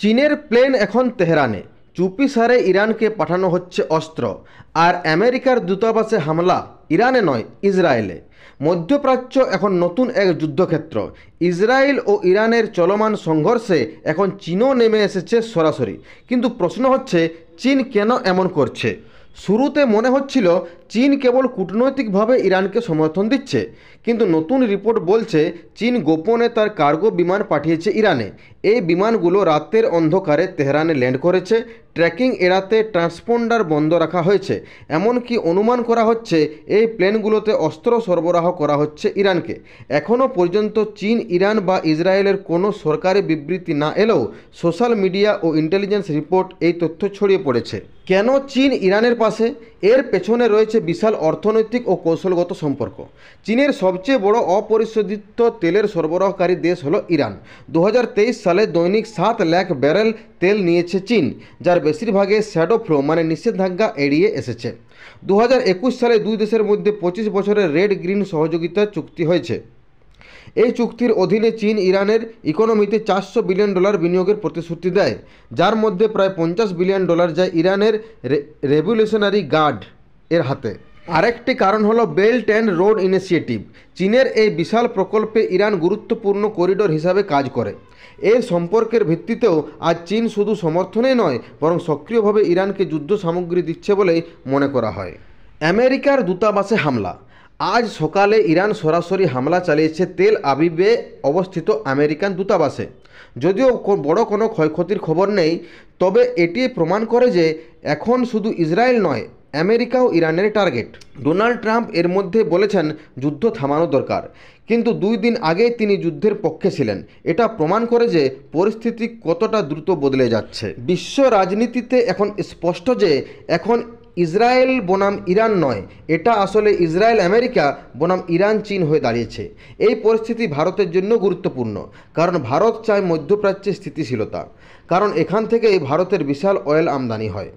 চীনের প্লেন এখন তেহরানে, চুপিসারে ইরানকে পাঠানো হচ্ছে অস্ত্র, আর আমেরিকার দূতাবাসে হামলা ইরানে নয় ইসরায়েলে। মধ্যপ্রাচ্য এখন নতুন এক যুদ্ধক্ষেত্র। ইসরায়েল ও ইরানের চলমান সংঘর্ষে এখন চীনও নেমে এসেছে সরাসরি। কিন্তু প্রশ্ন হচ্ছে, চীন কেন এমন করছে? শুরুতে মনে হচ্ছিল চীন কেবল কূটনৈতিকভাবে ইরানকে সমর্থন দিচ্ছে, কিন্তু নতুন রিপোর্ট বলছে চীন গোপনে তার কার্গো বিমান পাঠিয়েছে ইরানে। এই বিমানগুলো রাতের অন্ধকারে তেহরানে ল্যান্ড করেছে। ট্র্যাকিং এড়াতে ট্রান্সপন্ডার বন্ধ রাখা হয়েছে। এমনকি অনুমান করা হচ্ছে এই প্লেনগুলোতে অস্ত্র সরবরাহ করা হচ্ছে ইরানকে। এখনও পর্যন্ত চীন, ইরান বা ইসরায়েলের কোনো সরকারি বিবৃতি না এলেও সোশ্যাল মিডিয়া ও ইন্টেলিজেন্স রিপোর্ট এই তথ্য ছড়িয়ে পড়েছে। কেন চীন ইরানের পাশে? এর পেছনে রয়েছে বিশাল অর্থনৈতিক ও কৌশলগত সম্পর্ক। চীনের সবচেয়ে বড় অপরিশোধিত তেলের সরবরাহকারী দেশ হলো ইরান। 2023 সালে দৈনিক 7 লাখ ব্যারেল তেল নিয়েছে চীন, যার বেশিরভাগে শ্যাডো ফ্লো মানে নিষেধাজ্ঞা এড়িয়ে এসেছে। 2021 সালে দুই দেশের মধ্যে 25 বছরের রেড গ্রিন সহযোগিতা চুক্তি হয়েছে। এই চুক্তির অধীনে চীন ইরানের ইকোনমিতে $400 বিলিয়ন বিনিয়োগের প্রতিশ্রুতি দেয়, যার মধ্যে প্রায় $50 বিলিয়ন যায় ইরানের রেভলিউশনারি গার্ড এর হাতে। আরেকটি কারণ হলো বেল্ট অ্যান্ড রোড ইনিশিয়েটিভ। চীনের এই বিশাল প্রকল্পে ইরান গুরুত্বপূর্ণ করিডোর হিসাবে কাজ করে। এই সম্পর্কের ভিত্তিতেও আজ চীন শুধু সমর্থনই নয়, বরং সক্রিয়ভাবে ইরানকে যুদ্ধ সামগ্রী দিচ্ছে বলেই মনে করা হয়। আমেরিকার দূতাবাসে হামলা। আজ সকালে ইরান সরাসরি হামলা চালিয়েছে তেল আবিবে অবস্থিত আমেরিকান দূতাবাসে। যদিও বড় কোনো ক্ষয়ক্ষতির খবর নেই, তবে এটি প্রমাণ করে যে এখন শুধু ইসরায়েল নয়, আমেরিকাও ইরানের টার্গেট। ডোনাল্ড ট্রাম্প এর মধ্যে বলেছেন যুদ্ধ থামানো দরকার, কিন্তু 2 দিন আগেই তিনি যুদ্ধের পক্ষে ছিলেন। এটা প্রমাণ করে যে পরিস্থিতি কতটা দ্রুত বদলে যাচ্ছে। বিশ্ব রাজনীতিতে এখন স্পষ্ট যে এখন ইসরায়েল বনাম ইরান নয়, এটা আসলে ইসরায়েল আমেরিকা বনাম ইরান চীন হয়ে দাঁড়িয়েছে। এই পরিস্থিতি ভারতের জন্য গুরুত্বপূর্ণ, কারণ ভারত চায় মধ্যপ্রাচ্যে স্থিতিশীলতা, কারণ এখান থেকেই ভারতের বিশাল অয়েল আমদানি হয়।